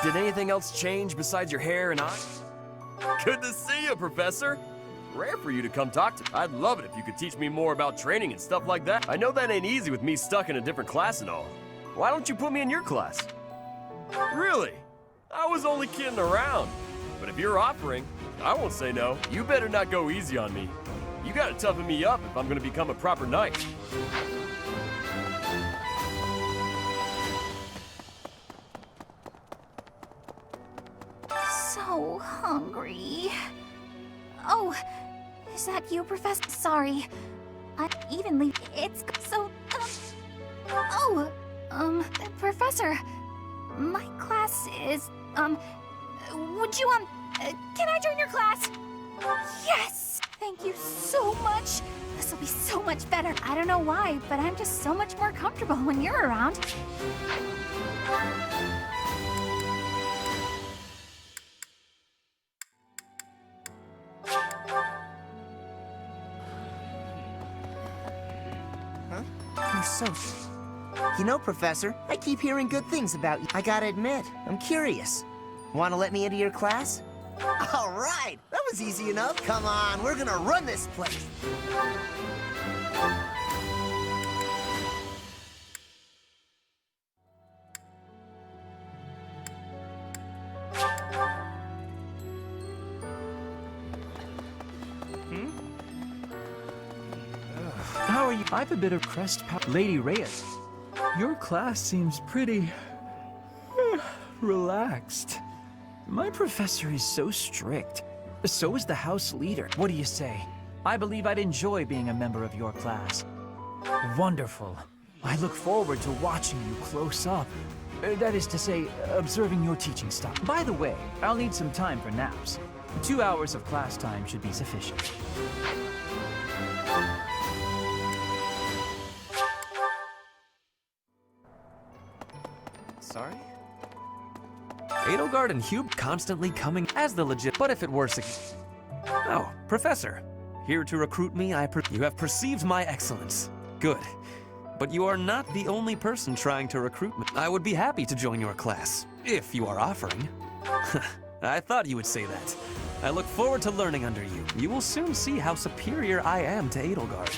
Did anything else change besides your hair and eyes? Good to see you, Professor. Rare for you to come talk to. I'd love it if you could teach me more about training and stuff like that. I know that ain't easy with me stuck in a different class and all. Why don't you put me in your class? Really? I was only kidding around. But if you're offering, I won't say no. You better not go easy on me. You gotta toughen me up if I'm gonna become a proper knight. So hungry. Oh, is that you, Professor? Sorry. Unevenly. It's so. Professor. My class is. Would you, can I join your class? Yes! Thank you so much. This will be so much better. I don't know why, but I'm just so much more comfortable when you're around. You're so... You know, Professor, I keep hearing good things about you. I gotta admit, I'm curious. Want to let me into your class? All right, that was easy enough. Come on, we're gonna run this place. How are you? I've a bit of crest Lady Reyes. Your class seems pretty... relaxed. My professor is so strict. So is the house leader. What do you say? I believe I'd enjoy being a member of your class. Wonderful. I look forward to watching you close up. That is to say, observing your teaching style. By the way, I'll need some time for naps. 2 hours of class time should be sufficient. Sorry? Edelgard and Hube constantly coming as the legit, but if it were Oh, Professor. Here to recruit me, you have perceived my excellence. Good. But you are not the only person trying to recruit me. I would be happy to join your class, if you are offering. I thought you would say that. I look forward to learning under you. You will soon see how superior I am to Edelgard.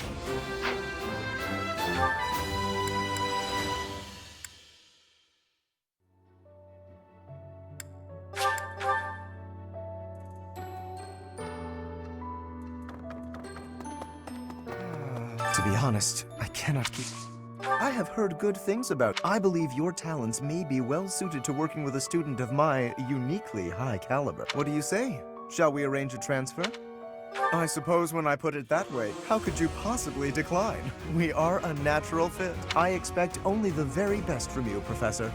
To be honest, I cannot keep... I have heard good things about... I believe your talents may be well suited to working with a student of my uniquely high caliber. What do you say? Shall we arrange a transfer? I suppose when I put it that way, how could you possibly decline? We are a natural fit. I expect only the very best from you, Professor.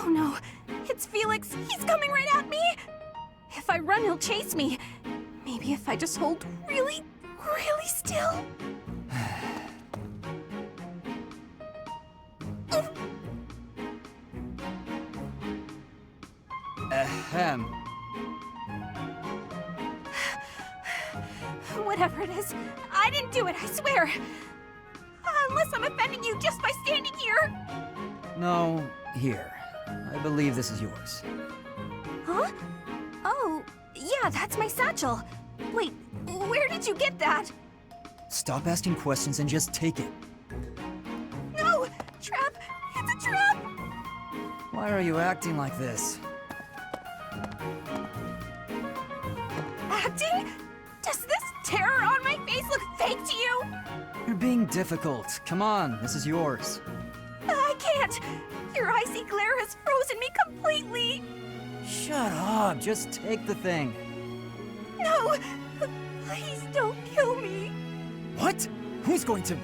Oh no, it's Felix. He's coming right at me. If I run, he'll chase me. Maybe if I just hold really still. Ahem. Whatever it is, I didn't do it, I swear. Unless I'm offending you just by standing here. No, here. I believe this is yours. Huh? Oh, yeah, that's my satchel. Wait, where did you get that? Stop asking questions and just take it. No! Trap! It's a trap! Why are you acting like this? Acting? Does this terror on my face look fake to you? You're being difficult. Come on, this is yours. I can't! Your icy glare has frozen me completely! Shut up, just take the thing. No! Please don't kill me! What? Who's going to...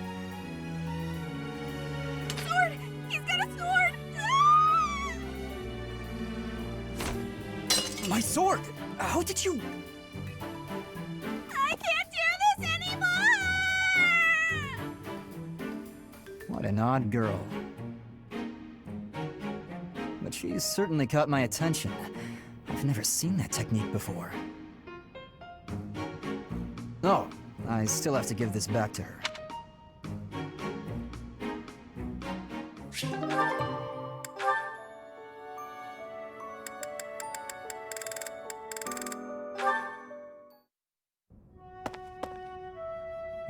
Sword! He's got a sword! Ah! My sword! How did you... I can't do this anymore! What an odd girl. But she's certainly caught my attention. I've never seen that technique before. Oh, I still have to give this back to her.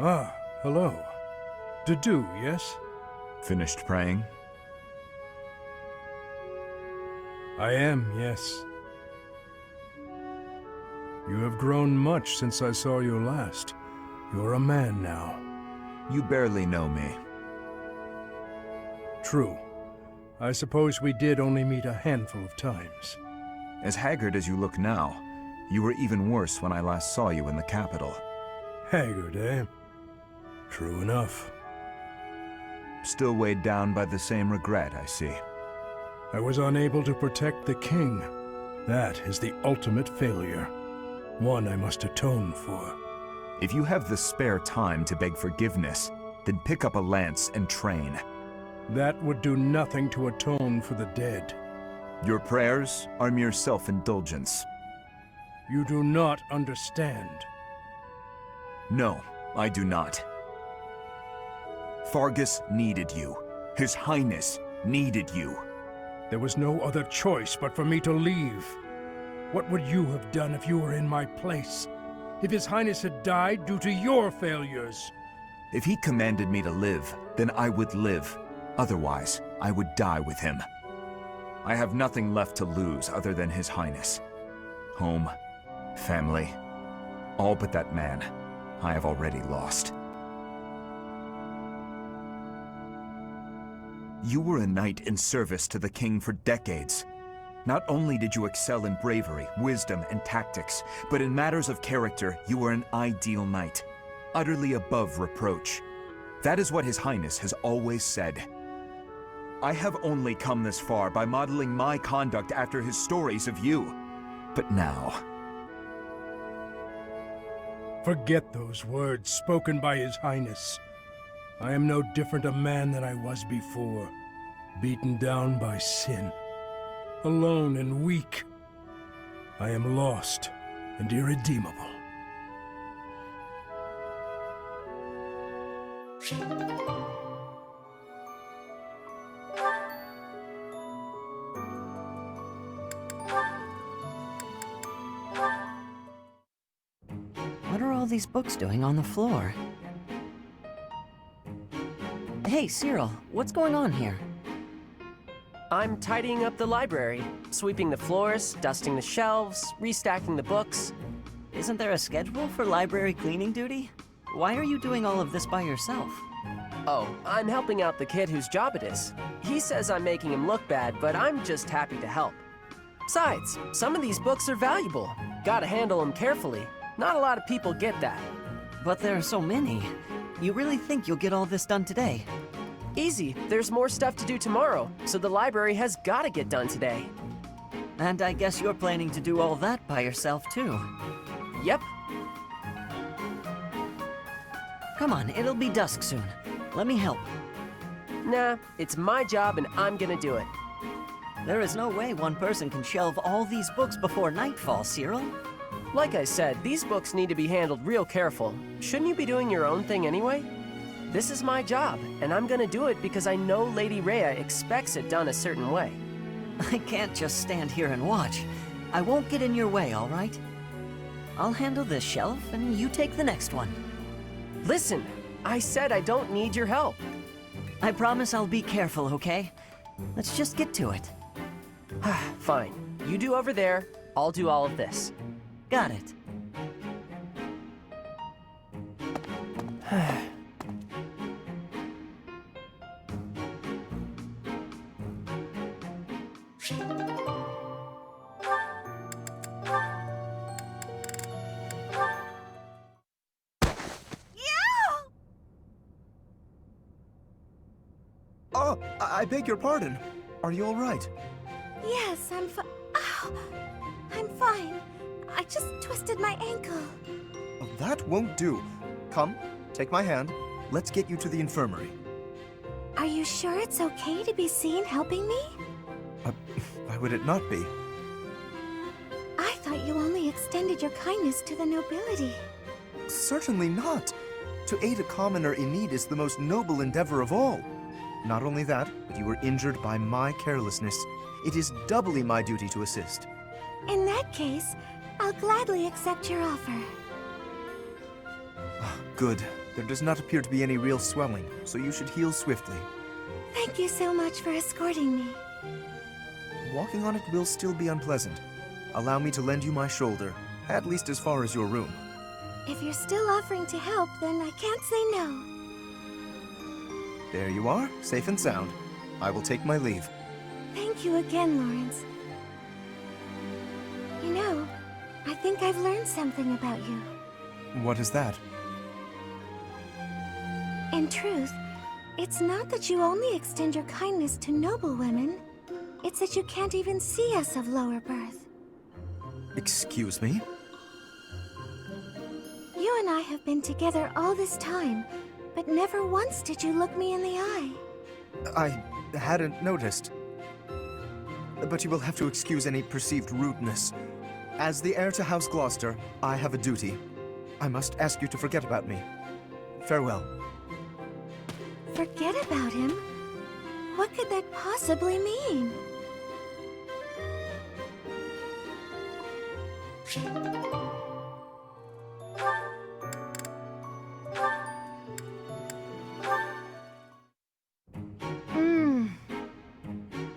Ah, hello. Dedu, yes? Finished praying? I am, yes. You have grown much since I saw you last. You're a man now. You barely know me. True. I suppose we did only meet a handful of times. As haggard as you look now, you were even worse when I last saw you in the capital. Haggard, eh? True enough. Still weighed down by the same regret, I see. I was unable to protect the king. That is the ultimate failure. One I must atone for. If you have the spare time to beg forgiveness, then pick up a lance and train. That would do nothing to atone for the dead. Your prayers are mere self-indulgence. You do not understand. No, I do not. Fargus needed you. His Highness needed you. There was no other choice but for me to leave. What would you have done if you were in my place? If His Highness had died due to your failures? If he commanded me to live, then I would live. Otherwise, I would die with him. I have nothing left to lose other than His Highness. Home, family, all but that man I have already lost. You were a knight in service to the king for decades. Not only did you excel in bravery, wisdom, and tactics, but in matters of character, you were an ideal knight, utterly above reproach. That is what His Highness has always said. I have only come this far by modeling my conduct after his stories of you. But now... Forget those words spoken by His Highness. I am no different a man than I was before, beaten down by sin, alone and weak. I am lost and irredeemable. What are all these books doing on the floor? Hey, Cyril, what's going on here? I'm tidying up the library, sweeping the floors, dusting the shelves, restacking the books. Isn't there a schedule for library cleaning duty? Why are you doing all of this by yourself? Oh, I'm helping out the kid whose job it is. He says I'm making him look bad, but I'm just happy to help. Besides, some of these books are valuable. Gotta handle them carefully. Not a lot of people get that. But there are so many. You really think you'll get all this done today? Easy. There's more stuff to do tomorrow, so the library has gotta get done today. And I guess you're planning to do all that by yourself, too. Yep. Come on, it'll be dusk soon. Let me help. Nah, it's my job and I'm gonna do it. There is no way one person can shelve all these books before nightfall, Cyril. Like I said, these books need to be handled real careful. Shouldn't you be doing your own thing anyway? This is my job, and I'm gonna do it because I know Lady Rhea expects it done a certain way. I can't just stand here and watch. I won't get in your way, all right? I'll handle this shelf, and you take the next one. Listen, I said I don't need your help. I promise I'll be careful, okay? Let's just get to it. Fine. You do over there, I'll do all of this. Got it. Oh, I beg your pardon. Are you all right? Yes, I'm fine. I just twisted my ankle. Oh, that won't do. Come, take my hand. Let's get you to the infirmary. Are you sure it's okay to be seen helping me? Why would it not be? I thought you only extended your kindness to the nobility. Certainly not. To aid a commoner in need is the most noble endeavor of all. Not only that, but you were injured by my carelessness. It is doubly my duty to assist. In that case, I'll gladly accept your offer. Good. There does not appear to be any real swelling, so you should heal swiftly. Thank you so much for escorting me. Walking on it will still be unpleasant. Allow me to lend you my shoulder, at least as far as your room. If you're still offering to help, then I can't say no. There you are, safe and sound. I will take my leave. Thank you again, Lawrence. You know, I think I've learned something about you. What is that? In truth, it's not that you only extend your kindness to noble women. It's that you can't even see us of lower birth. Excuse me? You and I have been together all this time, but never once did you look me in the eye. I hadn't noticed. But you will have to excuse any perceived rudeness. As the heir to House Gloucester, I have a duty. I must ask you to forget about me. Farewell. Forget about him? What could that possibly mean?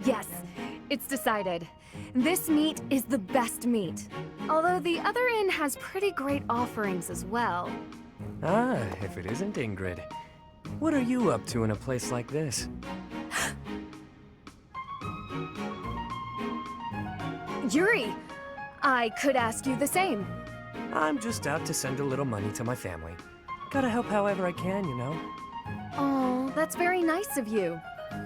Yes, it's decided. This meat is the best meat. Although the other inn has pretty great offerings as well. Ah, if it isn't Ingrid. What are you up to in a place like this? Yuri, I could ask you the same. I'm just out to send a little money to my family. Gotta help however I can, you know? Oh, that's very nice of you.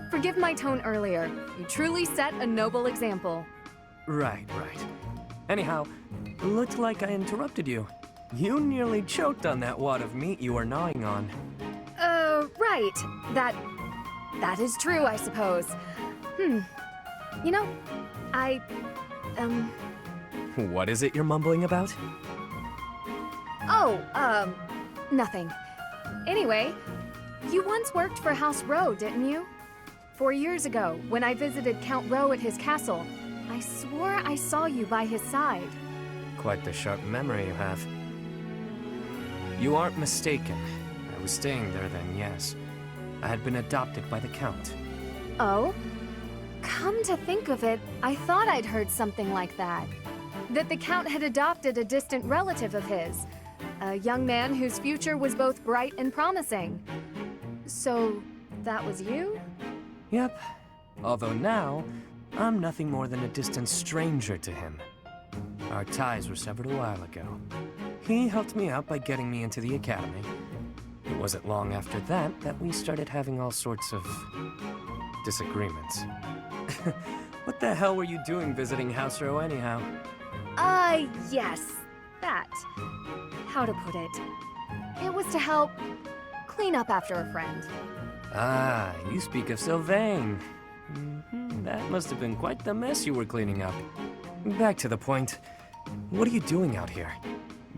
Forgive my tone earlier. You truly set a noble example. Right. Anyhow, looked like I interrupted you. You nearly choked on that wad of meat you were gnawing on. Right. That is true, I suppose. You know, What is it you're mumbling about? Nothing. Anyway, you once worked for House Rowe, didn't you? 4 years ago, when I visited Count Rowe at his castle, I swore I saw you by his side. Quite the sharp memory you have. You aren't mistaken. I was staying there then, yes. I had been adopted by the Count. Oh? Come to think of it, I thought I'd heard something like that. That the Count had adopted a distant relative of his. A young man whose future was both bright and promising. So, that was you? Yep. Although now, I'm nothing more than a distant stranger to him. Our ties were severed a while ago. He helped me out by getting me into the academy. It wasn't long after that that we started having all sorts of disagreements. What the hell were you doing visiting House Row anyhow? Yes. That. How to put it? It was to help clean up after a friend. Ah, you speak of Sylvain. That must have been quite the mess you were cleaning up. Back to the point. What are you doing out here?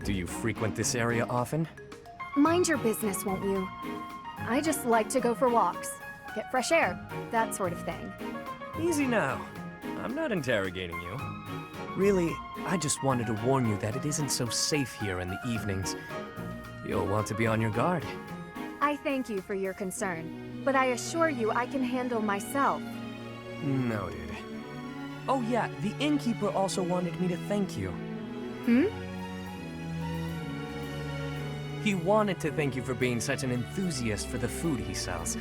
Do you frequent this area often? Mind your business, won't you? I just like to go for walks, get fresh air, that sort of thing. Easy now. I'm not interrogating you. Really, I just wanted to warn you that it isn't so safe here in the evenings. You'll want to be on your guard. I thank you for your concern, but I assure you I can handle myself. Noted. Oh yeah, the innkeeper also wanted me to thank you. He wanted to thank you for being such an enthusiast for the food he sells.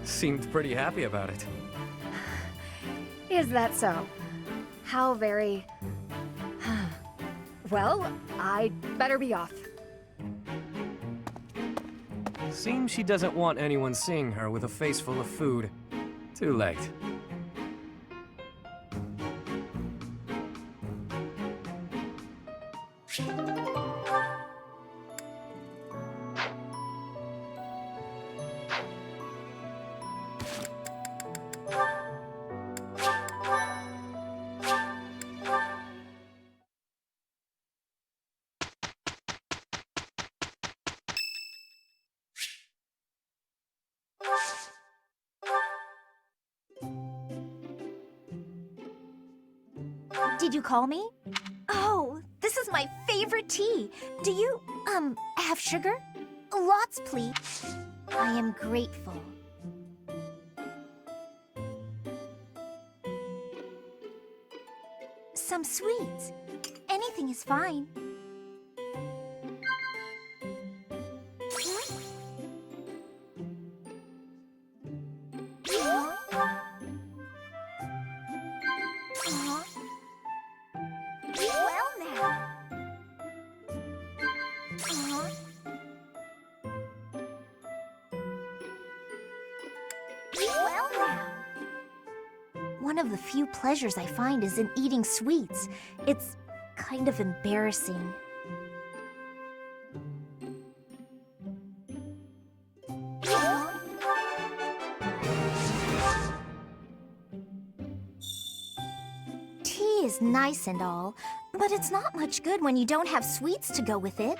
Seemed pretty happy about it. Is that so? How very... Well, I'd better be off. Seems she doesn't want anyone seeing her with a face full of food. Too late. did you call me? Oh, this is my favorite tea. Do you, have sugar? Lots, please. I am grateful. Some sweets. Anything is fine. Well now. Well now. One of the few pleasures I find is in eating sweets. It's kind of embarrassing. Tea is nice and all, but it's not much good when you don't have sweets to go with it.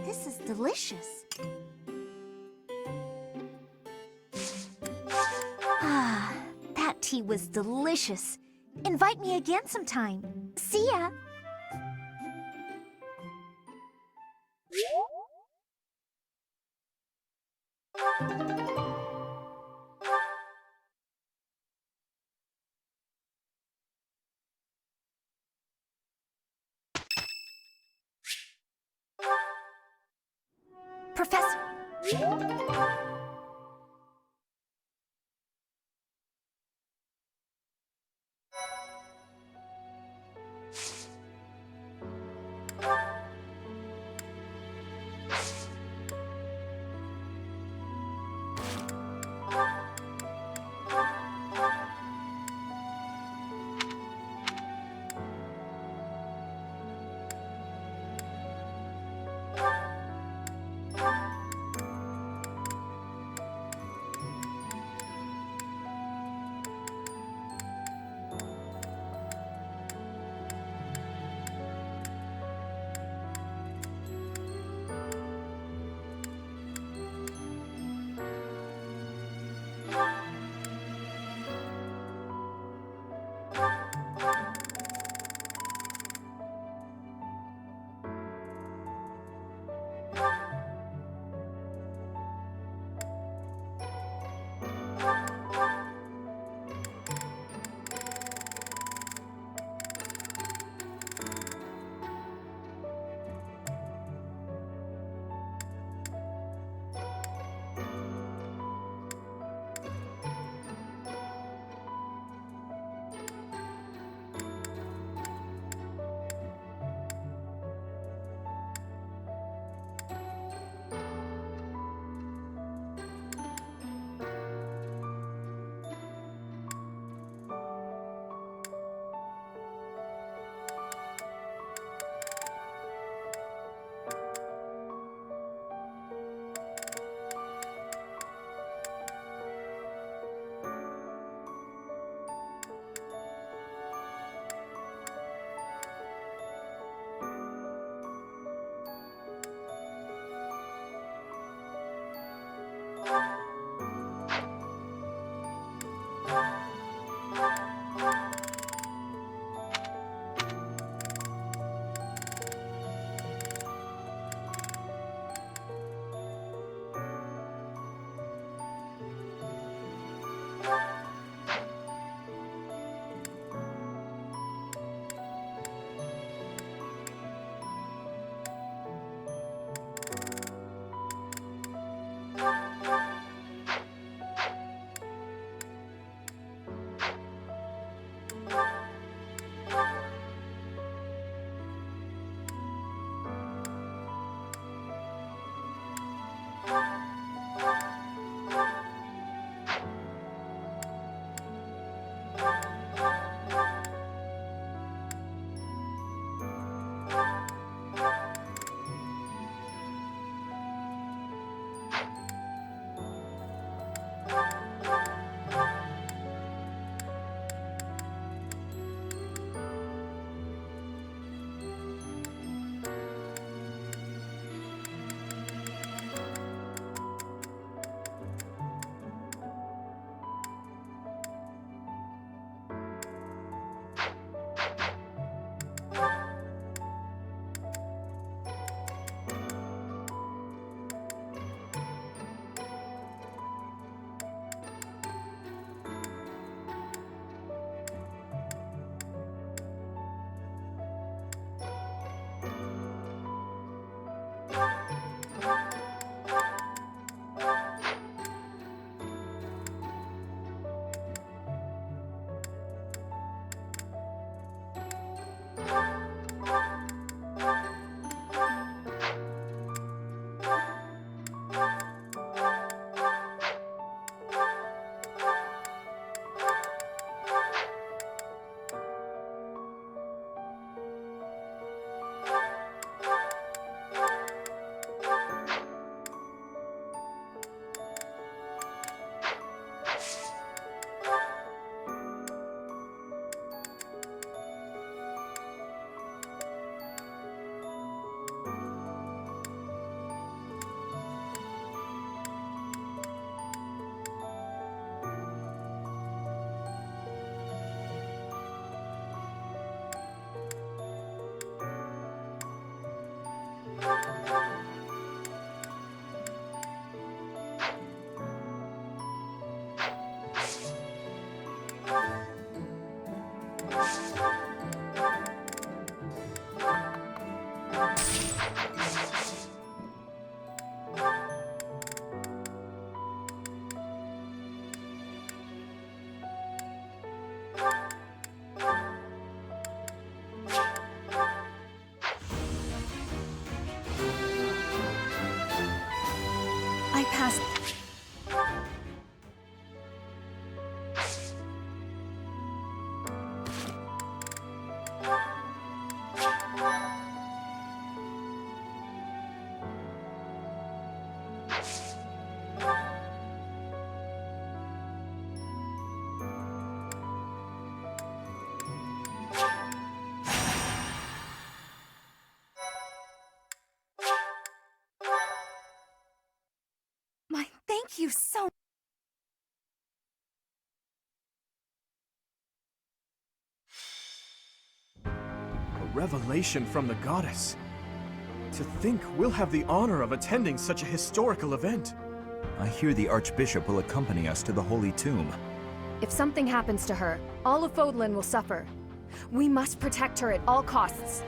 This is delicious. Ah, that tea was delicious. Invite me again sometime. See ya! Professor... you so A revelation from the goddess. To think we'll have the honor of attending such a historical event. I hear the Archbishop will accompany us to the Holy Tomb. If something happens to her, all of Fodlan will suffer. We must protect her at all costs.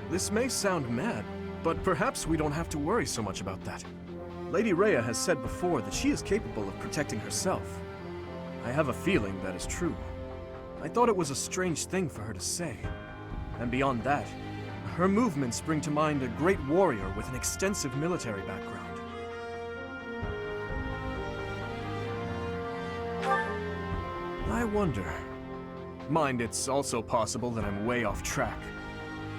This may sound mad, but perhaps we don't have to worry so much about that. Lady Rhea has said before that she is capable of protecting herself. I have a feeling that is true. I thought it was a strange thing for her to say. And beyond that, her movements bring to mind a great warrior with an extensive military background. I wonder. Mind, it's also possible that I'm way off track.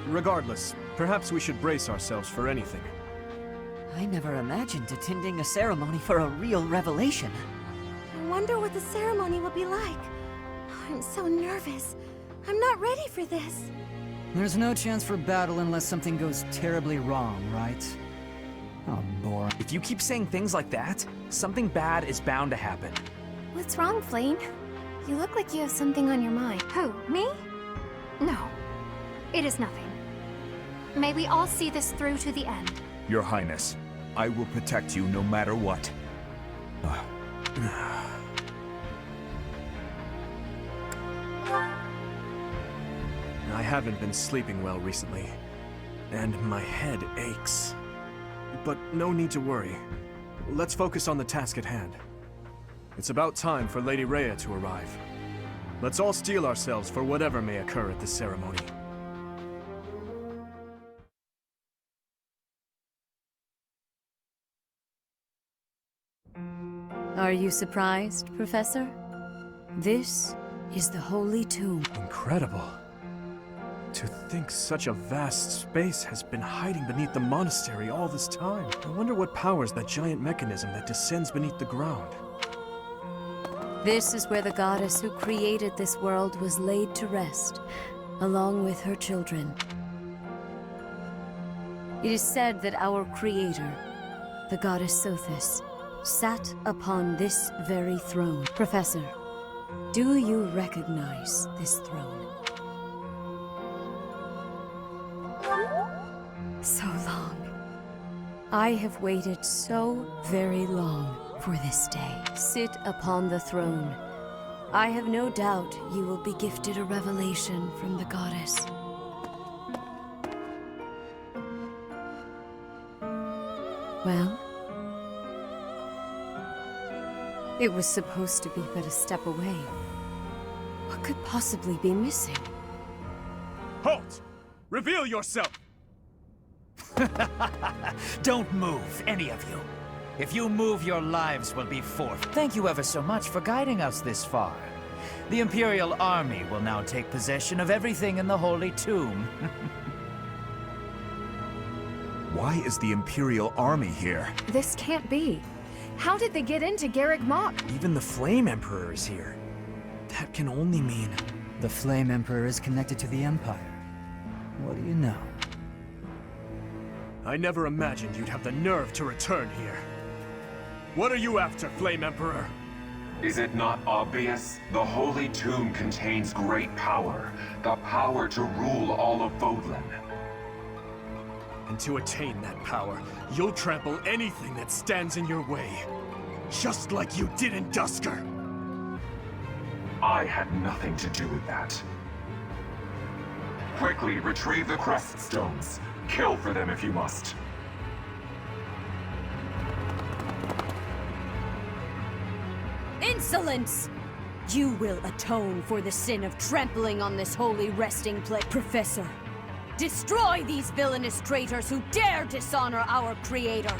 Regardless, perhaps we should brace ourselves for anything. I never imagined attending a ceremony for a real revelation. I wonder what the ceremony will be like. I'm so nervous. I'm not ready for this. There's no chance for battle unless something goes terribly wrong, right? Oh, Boar. If you keep saying things like that, something bad is bound to happen. What's wrong, Flame? You look like you have something on your mind. Who, me? No. It is nothing. May we all see this through to the end. Your Highness, I will protect you no matter what. I haven't been sleeping well recently, and my head aches. But no need to worry. Let's focus on the task at hand. It's about time for Lady Rhea to arrive. Let's all steel ourselves for whatever may occur at this ceremony. Are you surprised, Professor? This is the Holy Tomb. Incredible. To think such a vast space has been hiding beneath the monastery all this time. I wonder what powers that giant mechanism that descends beneath the ground. This is where the goddess who created this world was laid to rest, along with her children. It is said that our creator, the goddess Sothis, sat upon this very throne. Professor, do you recognize this throne? So long. I have waited so very long for this day. Sit upon the throne. I have no doubt you will be gifted a revelation from the goddess. Well? It was supposed to be but a step away. What could possibly be missing? Halt! Reveal yourself! Don't move, any of you. If you move, your lives will be forfeit. Thank you ever so much for guiding us this far. The Imperial Army will now take possession of everything in the Holy Tomb. Why is the Imperial Army here? This can't be. How did they get into Garreg Mach? Even the Flame Emperor is here. That can only mean... The Flame Emperor is connected to the Empire. What do you know? I never imagined you'd have the nerve to return here. What are you after, Flame Emperor? Is it not obvious? The Holy Tomb contains great power. The power to rule all of Fodlan. And to attain that power, you'll trample anything that stands in your way. Just like you did in Dusker. I had nothing to do with that. Quickly retrieve the crest stones. Kill for them if you must. Insolence! You will atone for the sin of trampling on this holy resting place. Professor, destroy these villainous traitors who dare dishonor our creator!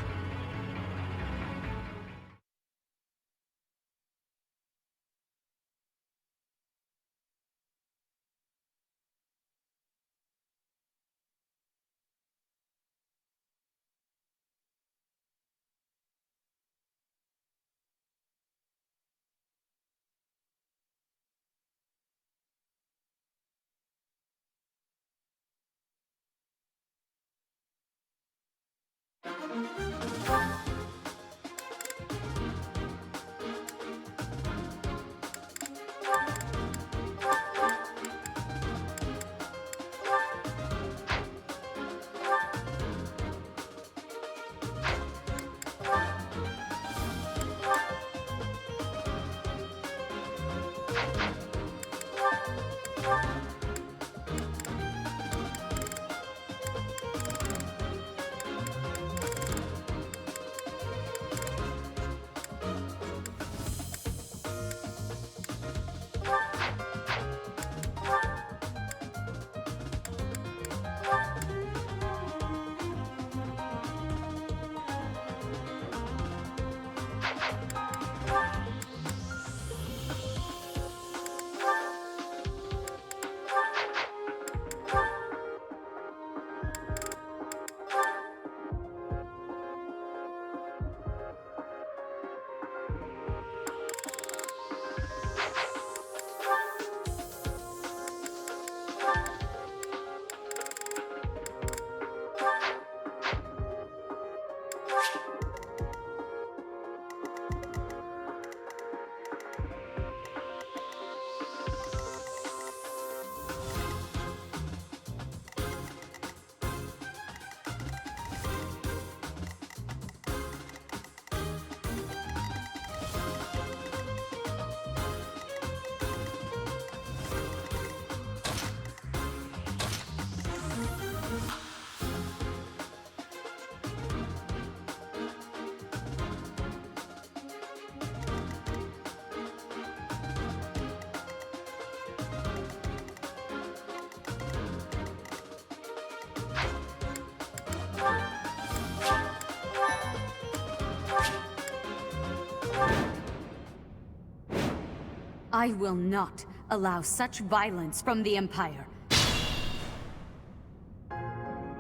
I will not allow such violence from the Empire.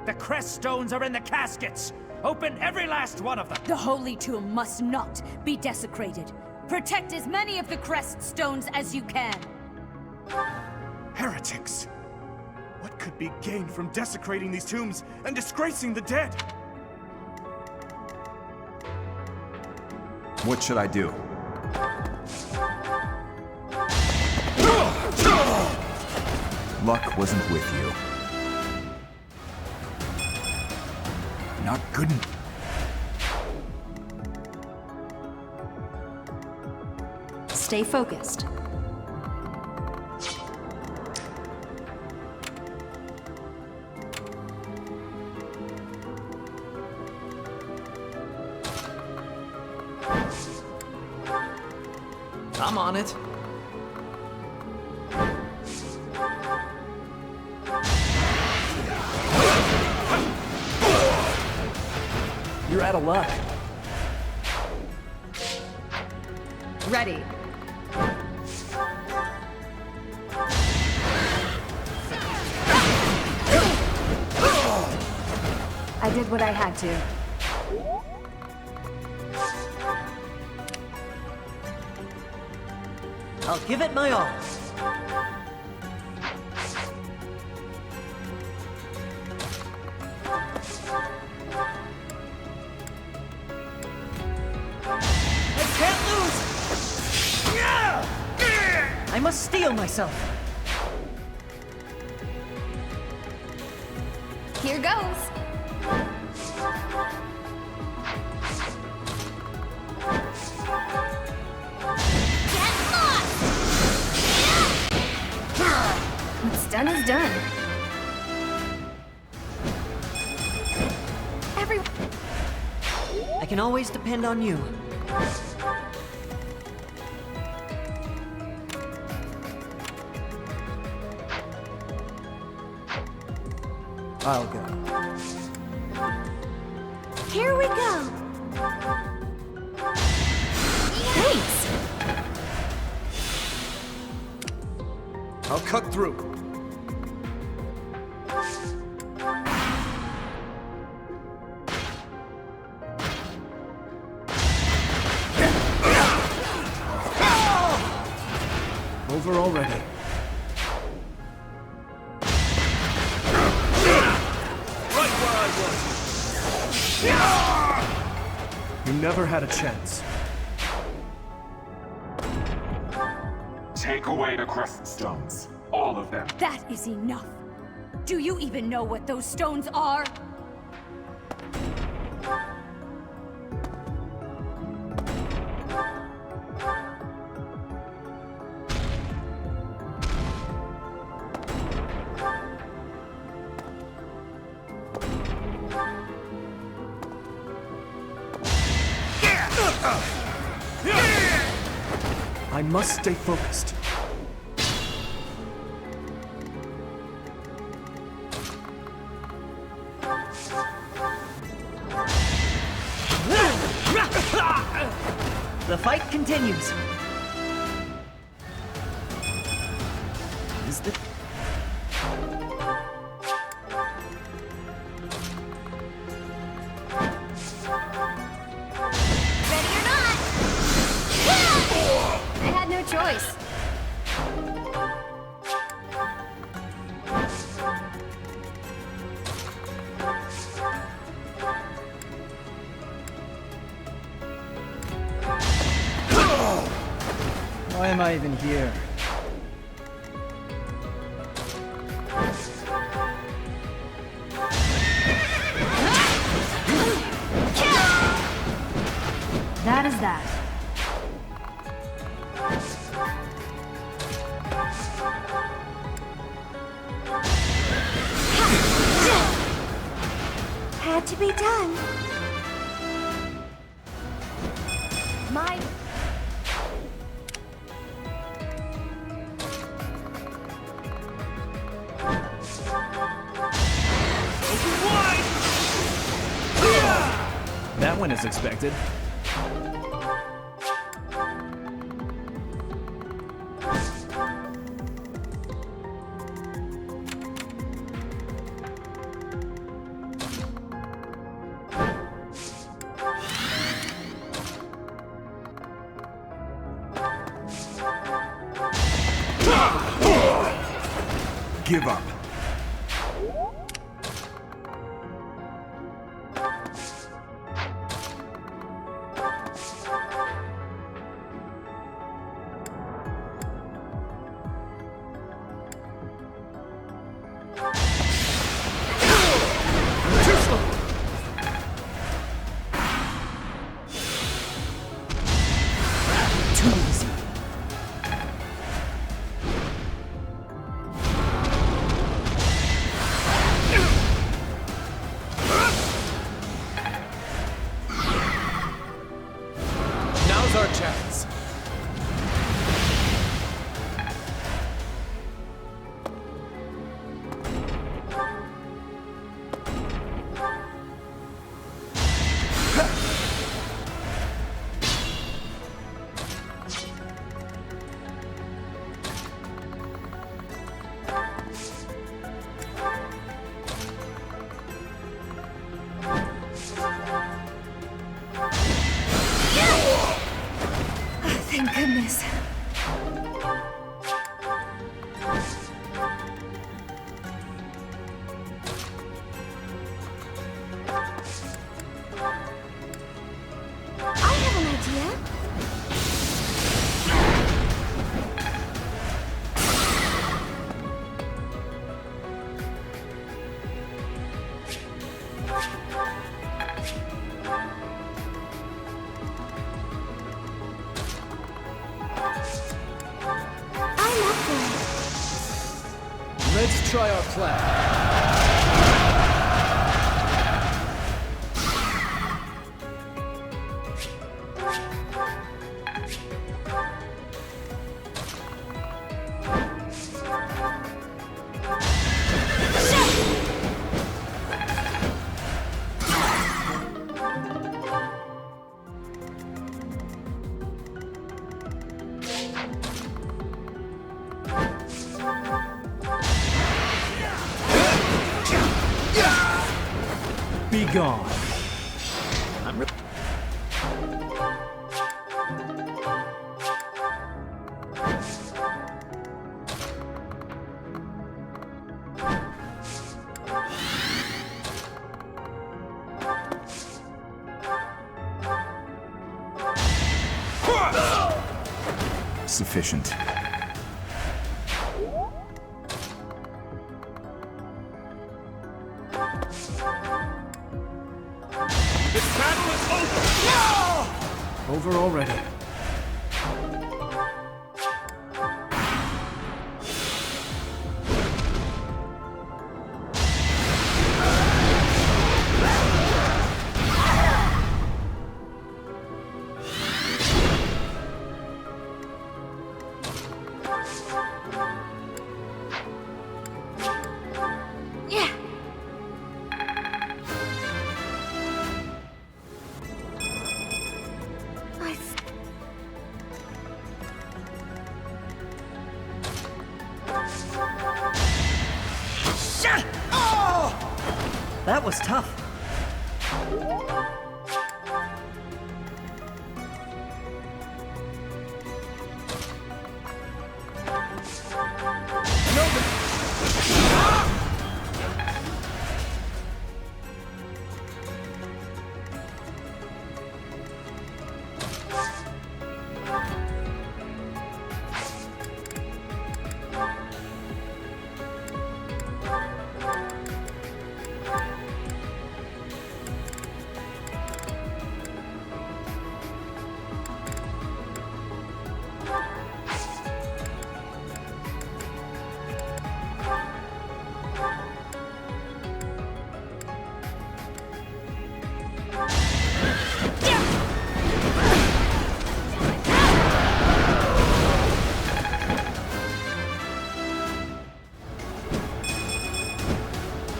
The crest stones are in the caskets! Open every last one of them! The Holy Tomb must not be desecrated. Protect as many of the crest stones as you can. Heretics! What could be gained from desecrating these tombs and disgracing the dead? What should I do? Luck wasn't with you. Not good enough. Stay focused. I'm on it. You're out of luck. Ready. I did what I had to. I'll give it my all. I can't lose! I must steel myself. Here goes. What's done is done. I can always depend on you. I'll go. Here we go. Thanks. I'll cut through. Over already. Right where I was. You never had a chance. Take away the crest stones. All of them. That is enough. Do you even know what those stones are? I must stay focused. The fight continues. Is the... Ready or not? I had no choice. Why am I even here? That is that. Had to be done. My... That went as expected. give up. Now's our chance. Thank goodness. I have an idea. I'm up for it. Let's try our plan. Be gone. Sufficient. This battle is over! Over already. Yeah. That was tough.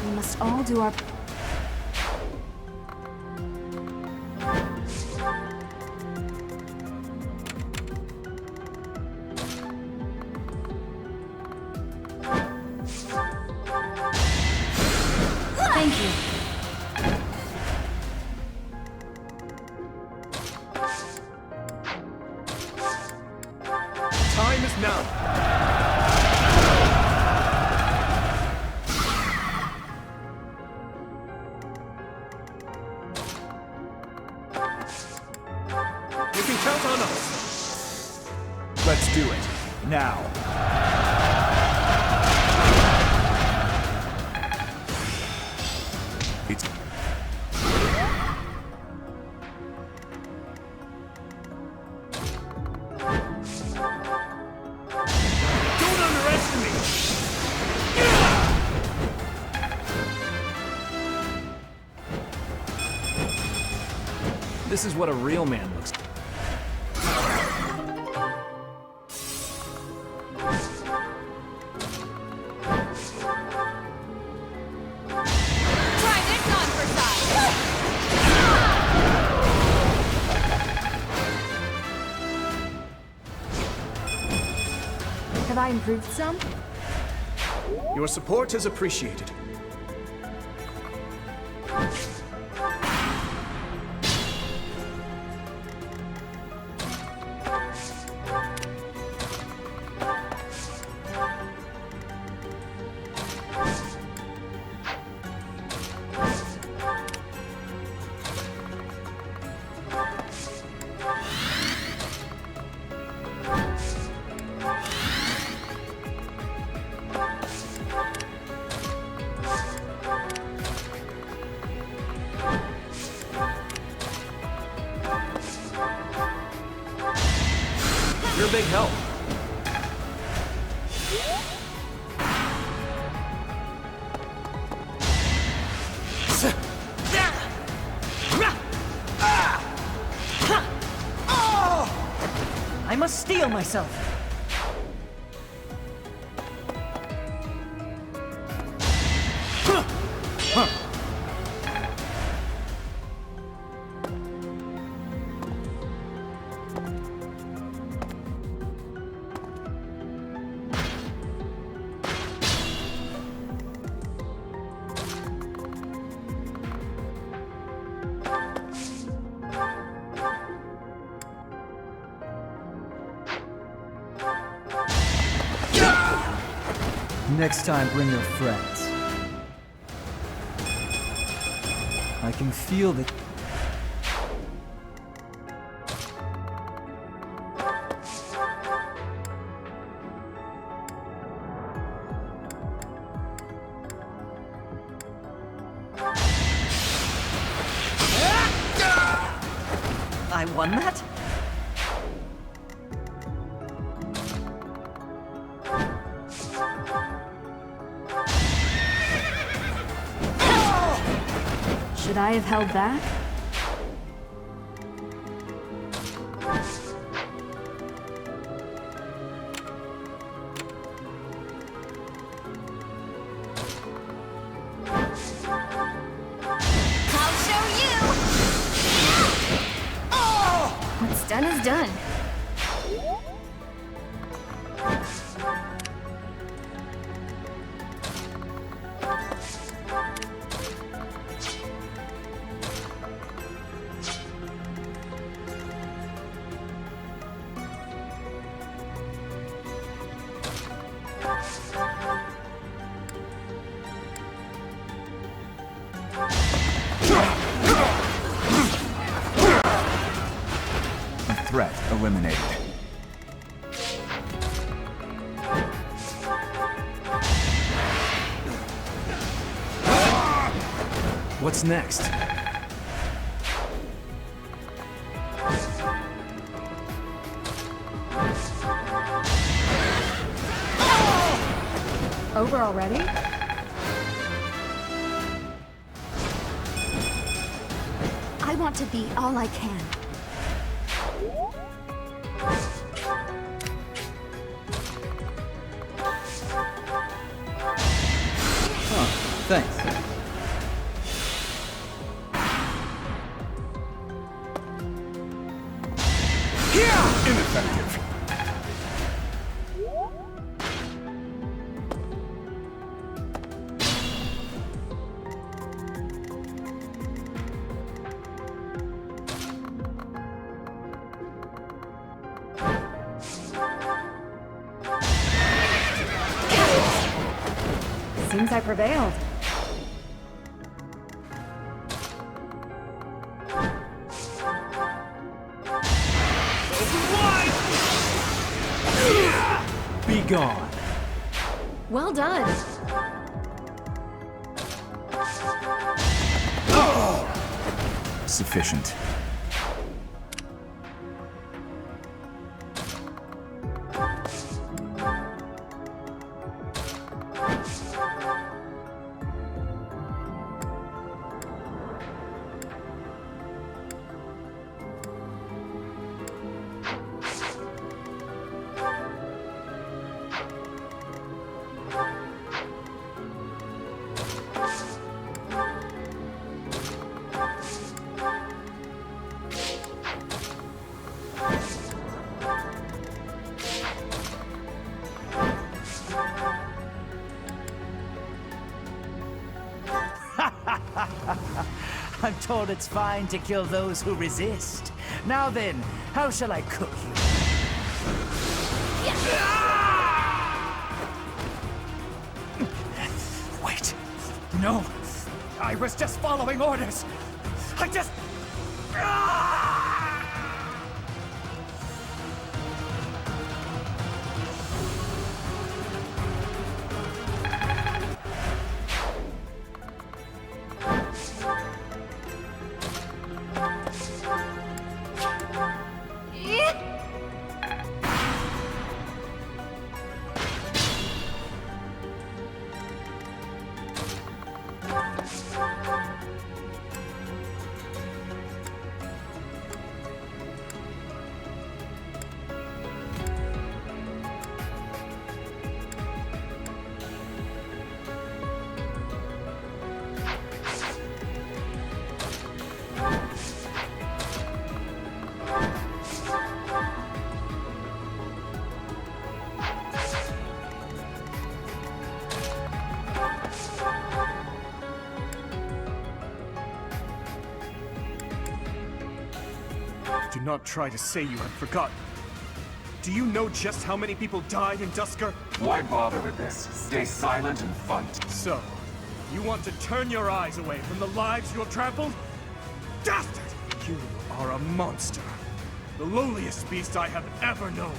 We must all do our... Thank you. Time is now. This is what a real man looks like. Try this on for size! Have I improved some? Your support is appreciated. You're a big help. I must steel myself. Next time, bring your friends. I can feel that. I won that? Should I have held back? I'll show you! What's done is done. Threat eliminated. What's next? Over already? I want to be all I can. Thanks. Ineffective. Seems I prevailed. Be gone. Well done. Sufficient. I'm told it's fine to kill those who resist. Now then, how shall I cook you? Wait. No. I was just following orders. I just... Do not try to say you have forgotten. Do you know just how many people died in Dusker? Why bother with this? Stay silent and fight. So, you want to turn your eyes away from the lives you have trampled? Dastard! You are a monster. The lowliest beast I have ever known.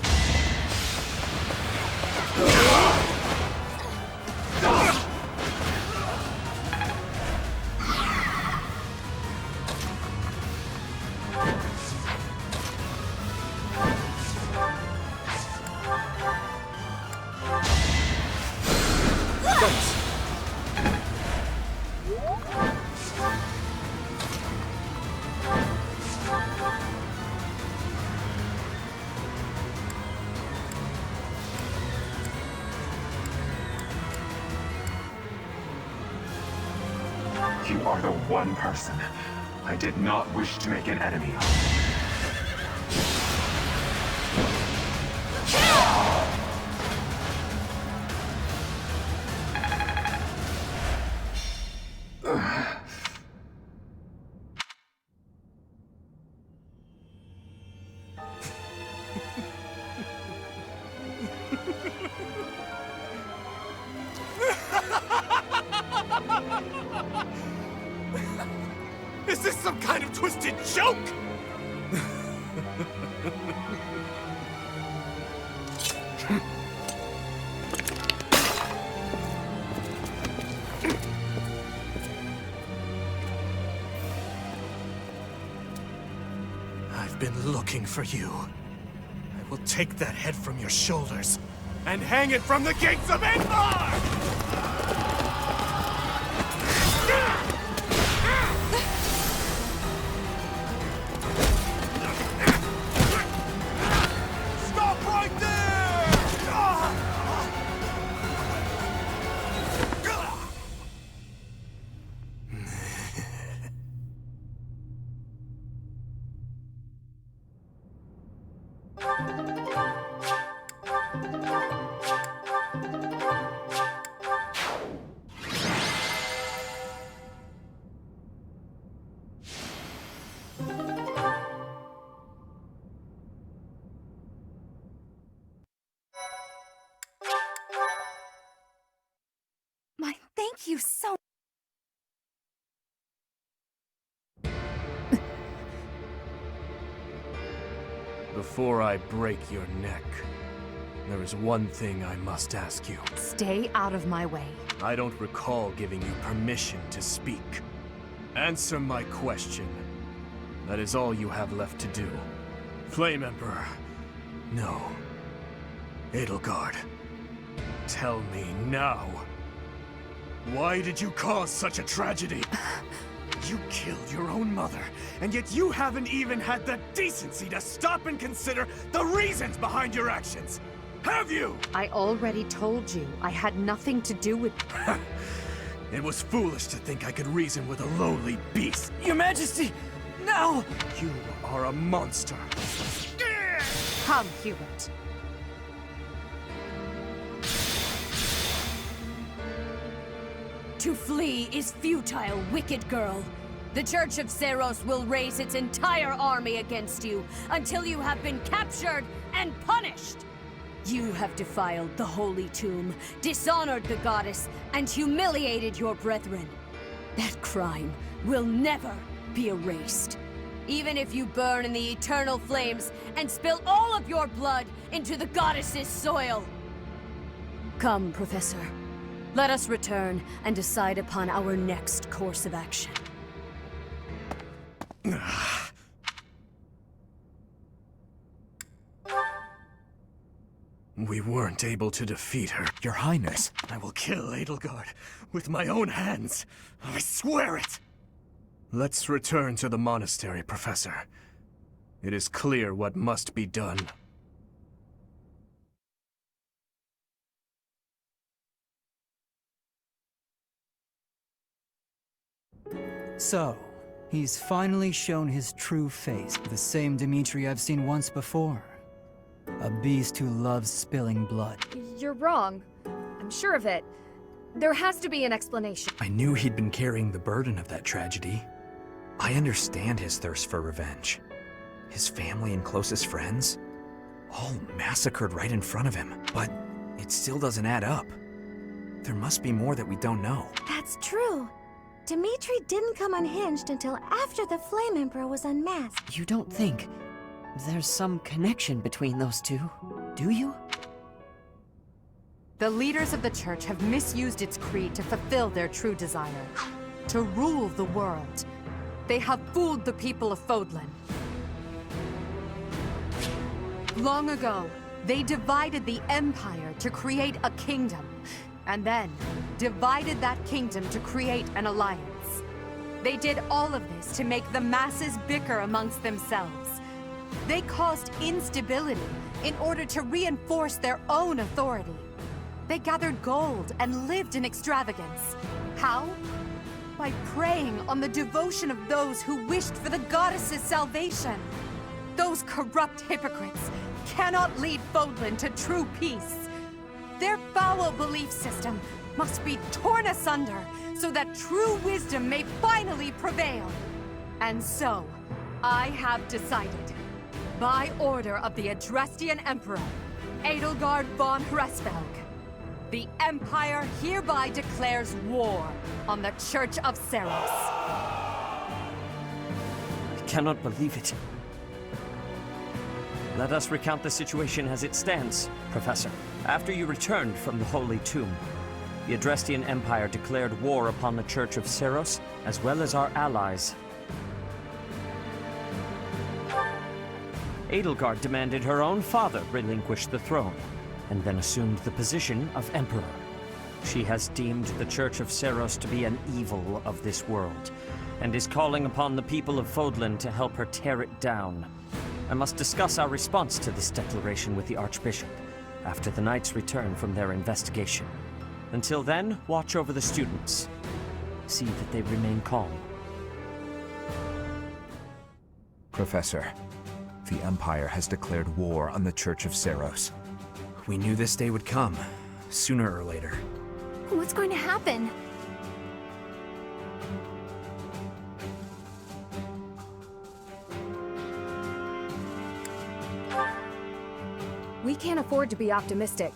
You are the one person I did not wish to make an enemy of. Is this some kind of twisted joke? I've been looking for you. I will take that head from your shoulders and hang it from the gates of Endvar! Thank you so Before I break your neck, there is one thing I must ask you. Stay out of my way. I don't recall giving you permission to speak. Answer my question. That is all you have left to do. Flame Emperor. No. Edelgard. Tell me now. Why did you cause such a tragedy? You killed your own mother, and yet you haven't even had the decency to stop and consider the reasons behind your actions. Have you? I already told you I had nothing to do with... It was foolish to think I could reason with a lowly beast. Your Majesty! No! You are a monster. Come, Hubert. To flee is futile, wicked girl. The Church of Seros will raise its entire army against you until you have been captured and punished! You have defiled the Holy Tomb, dishonored the goddess, and humiliated your brethren. That crime will never be erased. Even if you burn in the eternal flames and spill all of your blood into the goddess's soil. Come, Professor. Let us return and decide upon our next course of action. We weren't able to defeat her. Your Highness. I will kill Edelgard with my own hands. I swear it! Let's return to the monastery, Professor. It is clear what must be done. So, he's finally shown his true face. The same Dimitri I've seen once before. A beast who loves spilling blood. You're wrong. I'm sure of it. There has to be an explanation. I knew he'd been carrying the burden of that tragedy. I understand his thirst for revenge. His family and closest friends, all massacred right in front of him. But it still doesn't add up. There must be more that we don't know. That's true. Dimitri didn't come unhinged until after the Flame Emperor was unmasked. You don't think there's some connection between those two, do you? The leaders of the church have misused its creed to fulfill their true desire, to rule the world. They have fooled the people of Fodlan. Long ago, they divided the Empire to create a kingdom, and then divided that kingdom to create an alliance. They did all of this to make the masses bicker amongst themselves. They caused instability in order to reinforce their own authority. They gathered gold and lived in extravagance. How? By preying on the devotion of those who wished for the goddess's salvation. Those corrupt hypocrites cannot lead Fodlan to true peace. Their foul belief system must be torn asunder so that true wisdom may finally prevail. And so, I have decided, by order of the Adrestian Emperor, Edelgard von Hresvelg, the Empire hereby declares war on the Church of Seros. I cannot believe it. Let us recount the situation as it stands, Professor. After you returned from the Holy Tomb, the Adrestian Empire declared war upon the Church of Seros, as well as our allies. Edelgard demanded her own father relinquish the throne, and then assumed the position of Emperor. She has deemed the Church of Seros to be an evil of this world, and is calling upon the people of Fodlan to help her tear it down. I must discuss our response to this declaration with the Archbishop, after the Knights return from their investigation. Until then, watch over the students. See that they remain calm. Professor, the Empire has declared war on the Church of Seros. We knew this day would come, sooner or later. What's going to happen? We can't afford to be optimistic.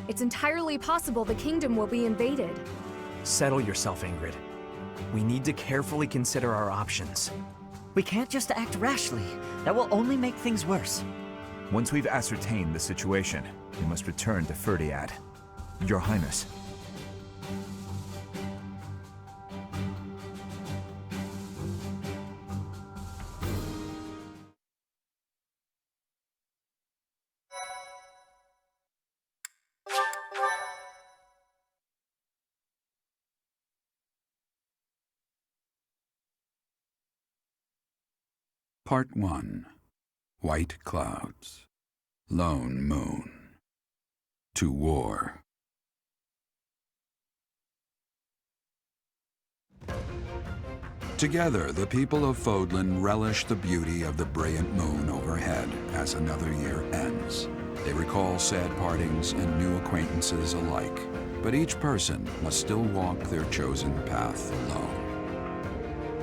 It's entirely possible the kingdom will be invaded. Settle yourself, Ingrid. We need to carefully consider our options. We can't just act rashly. That will only make things worse. Once we've ascertained the situation, we must return to Ferdiad. Your Highness. Part 1. White Clouds. Lone Moon. To War. Together, the people of Fodlan relish the beauty of the brilliant moon overhead as another year ends. They recall sad partings and new acquaintances alike, but each person must still walk their chosen path alone.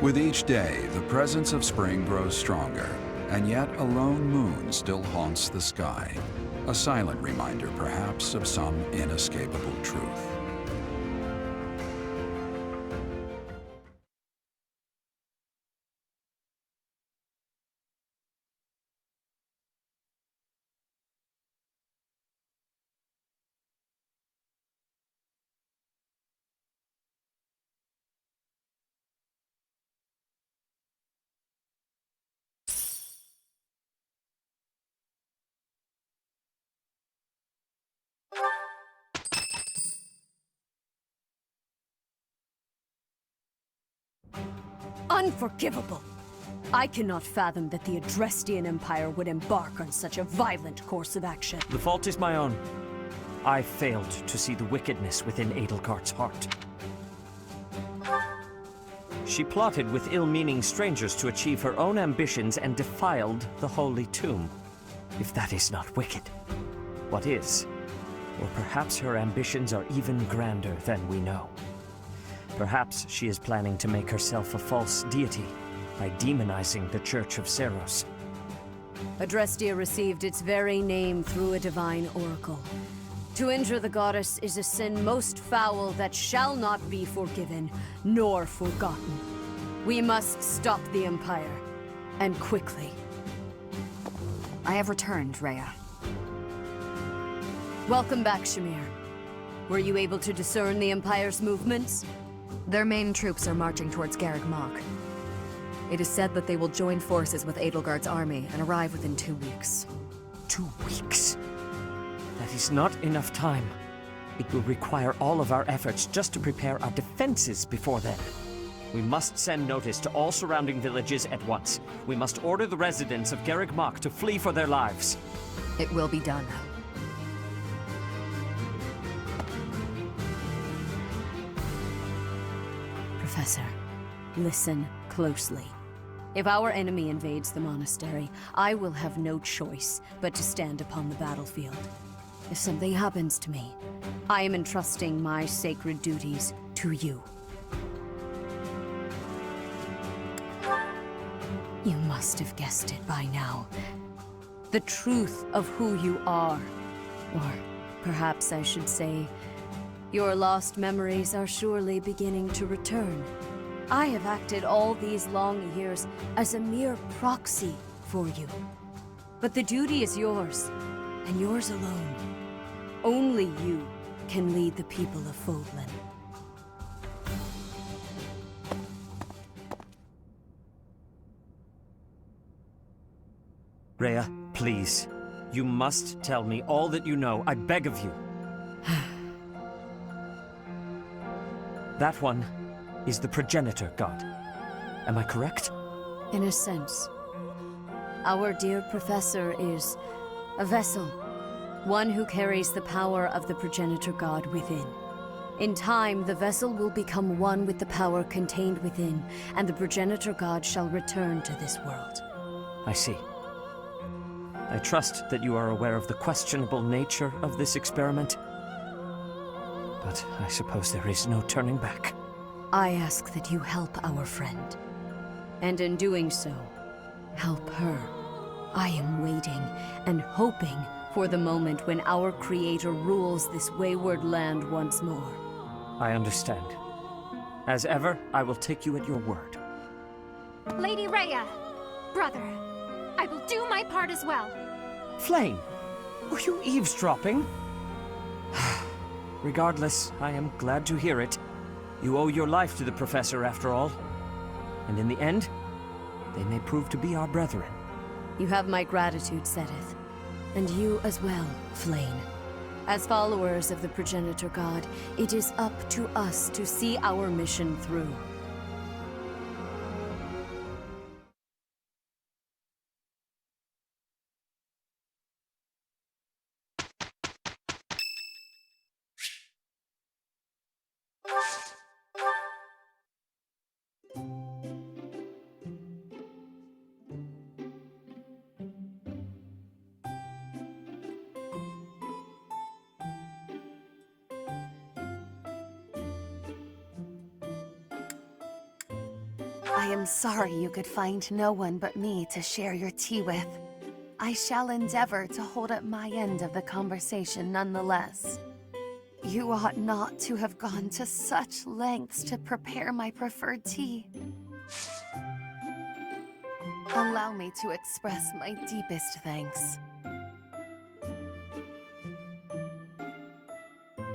With each day, the presence of spring grows stronger, and yet a lone moon still haunts the sky. A silent reminder, perhaps, of some inescapable truth. Unforgivable! I cannot fathom that the Adrestian Empire would embark on such a violent course of action. The fault is my own. I failed to see the wickedness within Edelgard's heart. She plotted with ill-meaning strangers to achieve her own ambitions and defiled the Holy Tomb. If that is not wicked, what is? Or perhaps her ambitions are even grander than we know. Perhaps she is planning to make herself a false deity by demonizing the Church of Seros. Adrestia received its very name through a divine oracle. To injure the goddess is a sin most foul that shall not be forgiven, nor forgotten. We must stop the Empire, and quickly. I have returned, Rhea. Welcome back, Shamir. Were you able to discern the Empire's movements? Their main troops are marching towards Garreg Mach. It is said that they will join forces with Edelgard's army and arrive within 2 weeks. 2 weeks? That is not enough time. It will require all of our efforts just to prepare our defenses before then. We must send notice to all surrounding villages at once. We must order the residents of Garreg Mach to flee for their lives. It will be done. Professor, listen closely. If our enemy invades the monastery, I will have no choice but to stand upon the battlefield. If something happens to me, I am entrusting my sacred duties to you. You must have guessed it by now. The truth of who you are. Or perhaps I should say, your lost memories are surely beginning to return. I have acted all these long years as a mere proxy for you. But the duty is yours, and yours alone. Only you can lead the people of Fodlan. Rhea, please. You must tell me all that you know. I beg of you. That one is the progenitor god. Am I correct? In a sense. Our dear professor is a vessel. One who carries the power of the progenitor god within. In time, the vessel will become one with the power contained within, and the progenitor god shall return to this world. I see. I trust that you are aware of the questionable nature of this experiment. But I suppose there is no turning back. I ask that you help our friend. And in doing so, help her. I am waiting and hoping for the moment when our Creator rules this wayward land once more. I understand. As ever, I will take you at your word. Lady Rhea, brother, I will do my part as well. Flame, were you eavesdropping? Regardless, I am glad to hear it. You owe your life to the Professor, after all. And in the end, they may prove to be our brethren. You have my gratitude, Sedith. And you as well, Flame. As followers of the progenitor god, it is up to us to see our mission through. I am sorry you could find no one but me to share your tea with. I shall endeavor to hold up my end of the conversation nonetheless. You ought not to have gone to such lengths to prepare my preferred tea. Allow me to express my deepest thanks.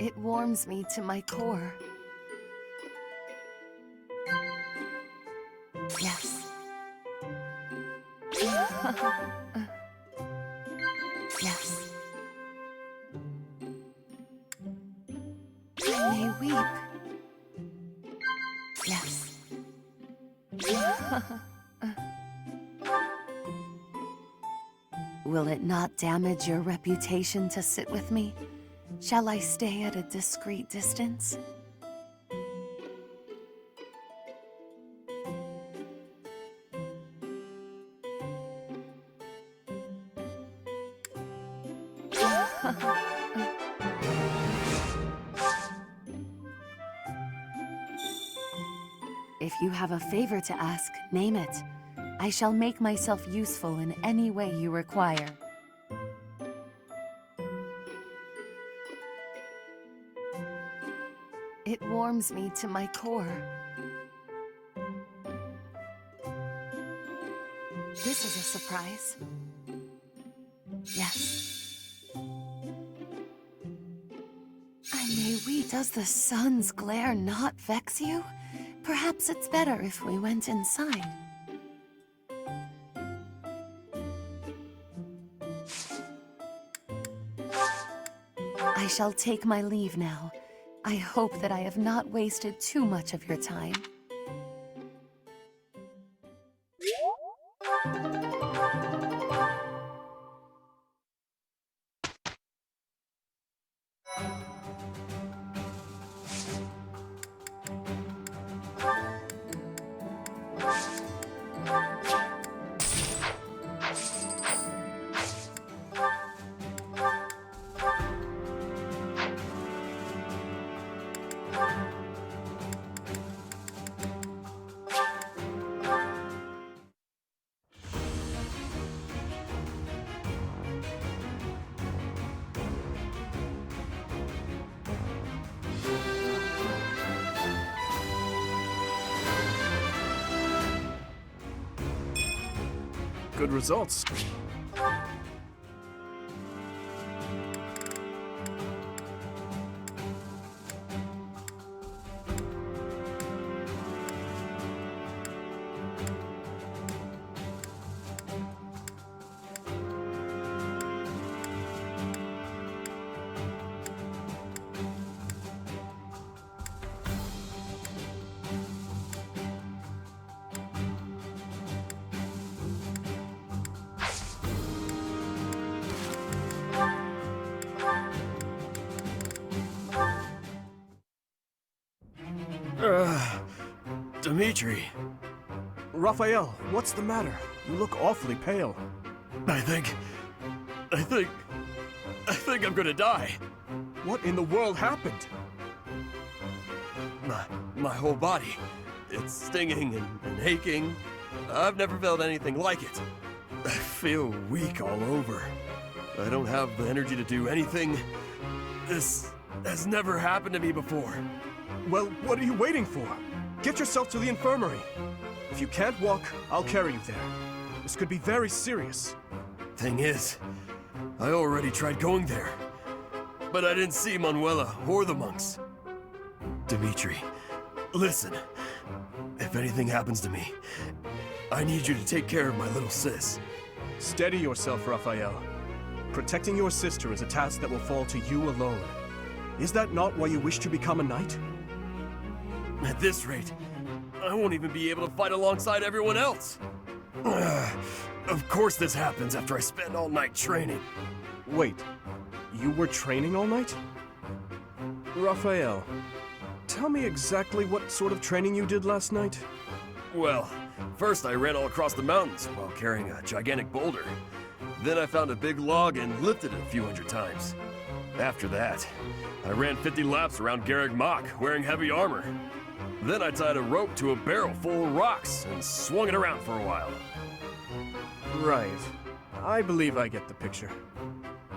It warms me to my core. Yes. Yes. I may weep. Yes. Will it not damage your reputation to sit with me? Shall I stay at a discreet distance? If you have a favor to ask, name it. I shall make myself useful in any way you require. It warms me to my core. This is a surprise. Yes. I may weep. Does the sun's glare not vex you? Perhaps it's better if we went inside. I shall take my leave now. I hope that I have not wasted too much of your time. Good results. Dimitri. Raphael, what's the matter? You look awfully pale. I think I'm gonna die. What in the world happened? My whole body. It's stinging and aching. I've never felt anything like it. I feel weak all over. I don't have the energy to do anything. This has never happened to me before. Well, what are you waiting for? Get yourself to the infirmary. If you can't walk, I'll carry you there. This could be very serious. Thing is, I already tried going there, but I didn't see Manuela or the monks. Dimitri, listen. If anything happens to me, I need you to take care of my little sis. Steady yourself, Raphael. Protecting your sister is a task that will fall to you alone. Is that not why you wish to become a knight? At this rate, I won't even be able to fight alongside everyone else. Of course this happens after I spend all night training. Wait, you were training all night? Raphael, tell me exactly what sort of training you did last night? Well, first I ran all across the mountains while carrying a gigantic boulder. Then I found a big log and lifted it a few hundred times. After that, I ran 50 laps around Garreg Mach, wearing heavy armor. Then I tied a rope to a barrel full of rocks and swung it around for a while. Right. I believe I get the picture.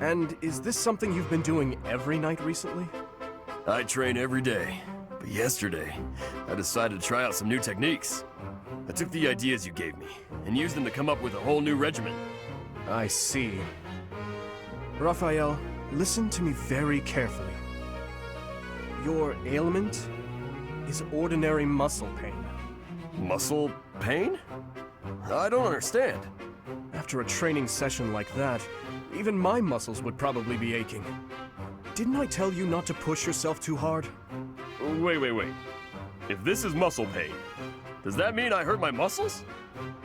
And is this something you've been doing every night recently? I train every day, but yesterday, I decided to try out some new techniques. I took the ideas you gave me and used them to come up with a whole new regimen. I see. Raphael, listen to me very carefully. Your ailment is ordinary muscle pain. Muscle pain? I don't understand. After a training session like that, even my muscles would probably be aching. Didn't I tell you not to push yourself too hard? Wait. If this is muscle pain, does that mean I hurt my muscles?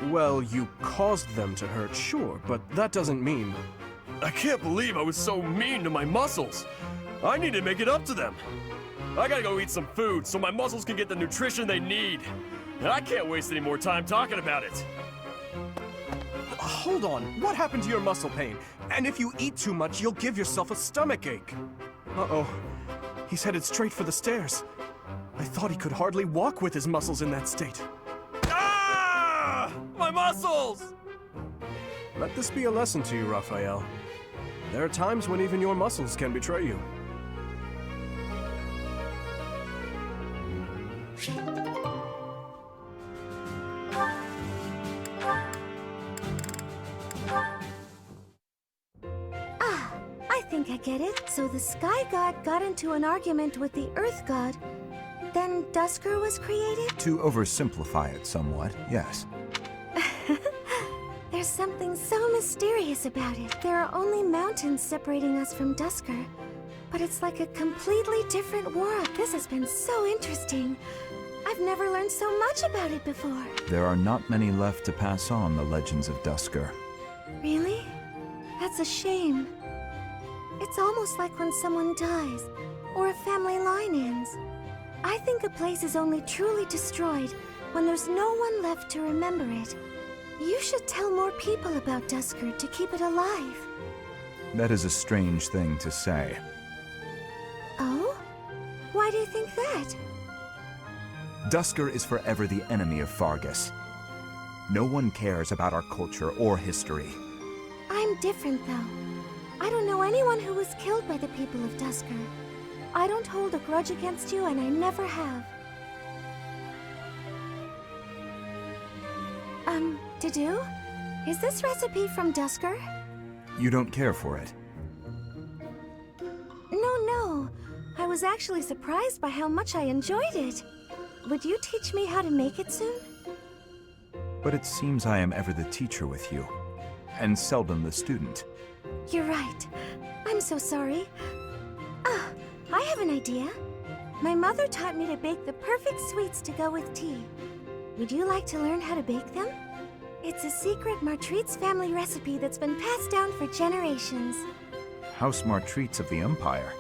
Well, you caused them to hurt, sure, but that doesn't mean... I can't believe I was so mean to my muscles. I need to make it up to them. I gotta go eat some food so my muscles can get the nutrition they need. And I can't waste any more time talking about it. Hold on, what happened to your muscle pain? And if you eat too much, you'll give yourself a stomach ache. Uh-oh, he's headed straight for the stairs. I thought he could hardly walk with his muscles in that state. Ah! My muscles! Let this be a lesson to you, Raphael. There are times when even your muscles can betray you. I think I get it. So the Sky God got into an argument with the Earth God. Then Dusker was created? To oversimplify it somewhat, yes. There's something so mysterious about it. There are only mountains separating us from Dusker, but it's like a completely different world. This has been so interesting. I've never learned so much about it before. There are not many left to pass on the legends of Dusker. Really? That's a shame. It's almost like when someone dies, or a family line ends. I think a place is only truly destroyed when there's no one left to remember it. You should tell more people about Dusker to keep it alive. That is a strange thing to say. Oh? Why do you think that? Dusker is forever the enemy of Fargus. No one cares about our culture or history. I'm different, though. I don't know anyone who was killed by the people of Dusker. I don't hold a grudge against you, and I never have. Dedu? Is this recipe from Dusker? You don't care for it? No. I was actually surprised by how much I enjoyed it. Would you teach me how to make it soon? But it seems I am ever the teacher with you, and seldom the student. You're right. I'm so sorry. I have an idea. My mother taught me to bake the perfect sweets to go with tea. Would you like to learn how to bake them? It's a secret Martritz family recipe that's been passed down for generations. House Martritz of the Empire.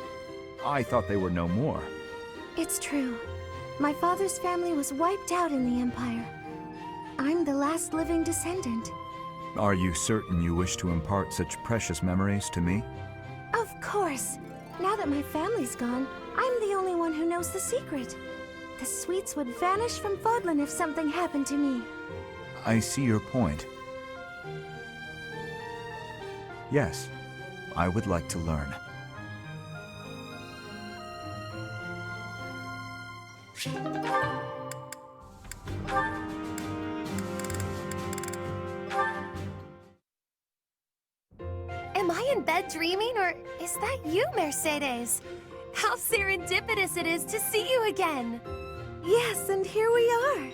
I thought they were no more. It's true. My father's family was wiped out in the Empire. I'm the last living descendant. Are you certain you wish to impart such precious memories to me? Of course. Now that my family's gone, I'm the only one who knows the secret. The sweets would vanish from Fodlan if something happened to me. I see your point. Yes, I would like to learn. Am I in bed dreaming, or is that you, Mercedes? How serendipitous it is to see you again! Yes, and here we are.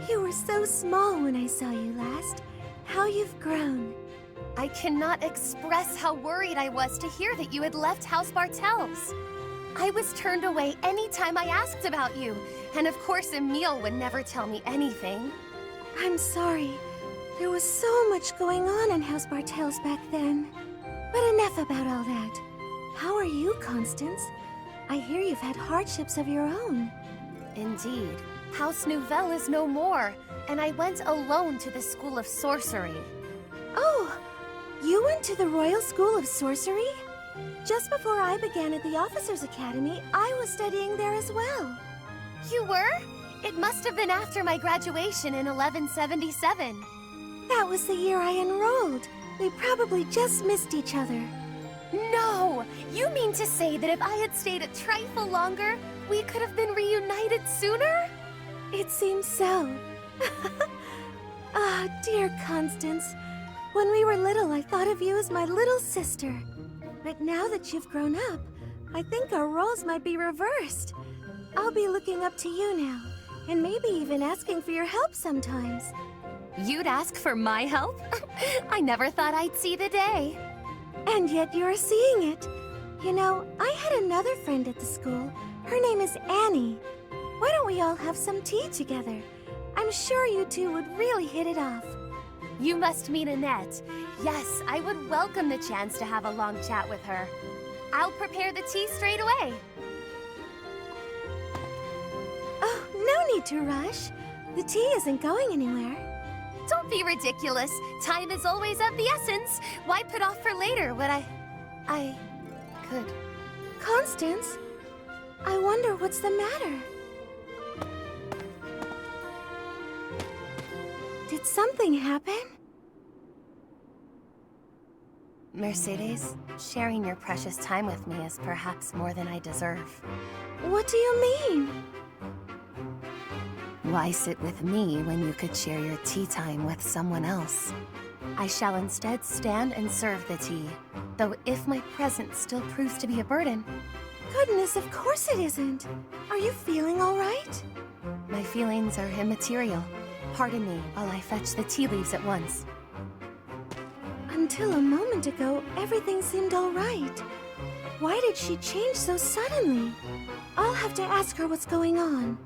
You were so small when I saw you last. How you've grown. I cannot express how worried I was to hear that you had left House Bartels. I was turned away any time I asked about you, and of course Emile would never tell me anything. I'm sorry. There was so much going on in House Bartels back then. But enough about all that. How are you, Constance? I hear you've had hardships of your own. Indeed. House Nouvelle is no more, and I went alone to the School of Sorcery. Oh! You went to the Royal School of Sorcery? Just before I began at the Officers' Academy, I was studying there as well. You were? It must have been after my graduation in 1177. That was the year I enrolled. We probably just missed each other. No! You mean to say that if I had stayed a trifle longer, we could have been reunited sooner? It seems so. Ah, dear Constance. When we were little, I thought of you as my little sister. But now that you've grown up, I think our roles might be reversed. I'll be looking up to you now, and maybe even asking for your help sometimes. You'd ask for my help? I never thought I'd see the day. And yet you're seeing it. You know, I had another friend at the school. Her name is Annie. Why don't we all have some tea together? I'm sure you two would really hit it off. You must mean Annette. Yes, I would welcome the chance to have a long chat with her. I'll prepare the tea straight away. Oh, no need to rush. The tea isn't going anywhere. Don't be ridiculous. Time is always of the essence. Why put off for later what I could? Constance, I wonder what's the matter. Did something happen? Mercedes, sharing your precious time with me is perhaps more than I deserve. What do you mean? Why sit with me when you could share your tea time with someone else? I shall instead stand and serve the tea, though if my presence still proves to be a burden. Goodness, of course it isn't. Are you feeling all right? My feelings are immaterial. Pardon me while I fetch the tea leaves at once. Until a moment ago, everything seemed all right. Why did she change so suddenly? I'll have to ask her what's going on.